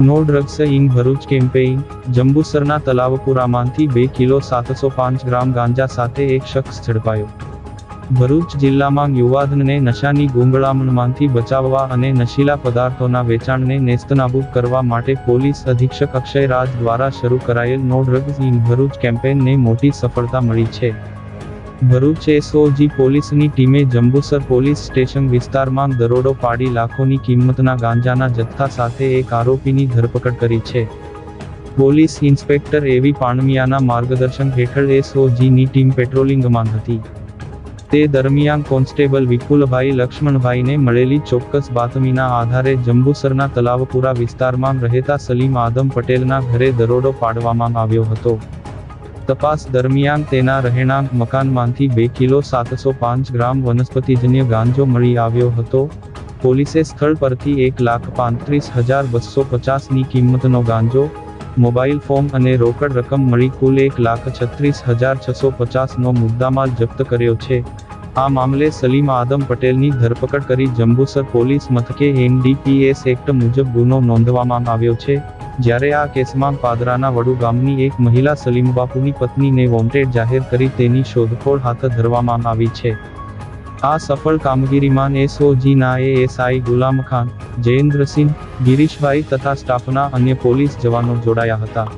No drugs in Bharuch campaign જંબુસરના તલાવપુરામાંથી 2 kilo 705 gram ગાંજા સાથે એક શખ્સ ઝડપાયો। ભરૂચ જિલ્લામાં યુવાધનને નશાની ગૂંગળામણમાંથી બચાવવા અને નશીલા પદાર્થોના વેચાણને નેસ્તનાબૂદ કરવા માટે પોલીસ અધિક્ષક અક્ષય રાજ દ્વારા શરૂ કરાયેલ નો ડ્રગ્સ ઇન ભરૂચ કેમ્પેઇનને મોટી સફળતા મળી છે। ભરૂચ એસઓજી પોલીસની ટીમે જંબુસર પોલીસ સ્ટેશન વિસ્તારમાં દરોડો પાડી લાખોની કિંમતના ગાંજાના જથ્થા સાથે એક આરોપીની ધરપકડ કરી છે। પોલીસ ઇન્સ્પેક્ટર એવી પાણમિયાના માર્ગદર્શન હેઠળ એસઓજીની ટીમ પેટ્રોલિંગમાં હતી। તે દરમિયાન કોન્સ્ટેબલ વિપુલભાઈ લક્ષ્મણભાઈને મળેલી ચોક્કસ બાતમીના આધારે જંબુસરના તલાવપુરા વિસ્તારમાં રહેતા સલીમ આદમ પટેલના ઘરે દરોડો પાડવામાં આવ્યો હતો। તપાસ દરમિયાન તેના રહેણાંક મકાનમાંથી 2 કિલો 705 ગ્રામ વનસ્પતિજન્ય ગાંજો મળી આવ્યો હતો। પોલીસે સ્થળ પરથી 1,35,250ની કિંમતનો ગાંજો, મોબાઈલ ફોન અને રોકડ રકમ મળી કુલ 1,36,650નો મુદ્દામાલ જપ્ત કર્યો છે। આ મામલે સલીમ આદમ પટેલની ધરપકડ કરી જંબુસર પોલીસ મથકે એનડીપીએસ એક્ટ મુજબ ગુનો નોંધવામાં આવ્યો છે। જ્યારે આ કેસમાં પાદરાના વડુ ગામની એક મહિલા સલીમબાપુની પત્નીને વોન્ટેડ જાહેર કરી તેની શોધખોળ હાથ ધરવામાં આવી છે। આ સફળ કામગીરીમાં એસઓજીના એએસઆઈ ગુલામખાન, જયેન્દ્રસિંહ, ગિરીશભાઈ તથા સ્ટાફના અન્ય પોલીસ જવાનો જોડાયા હતા।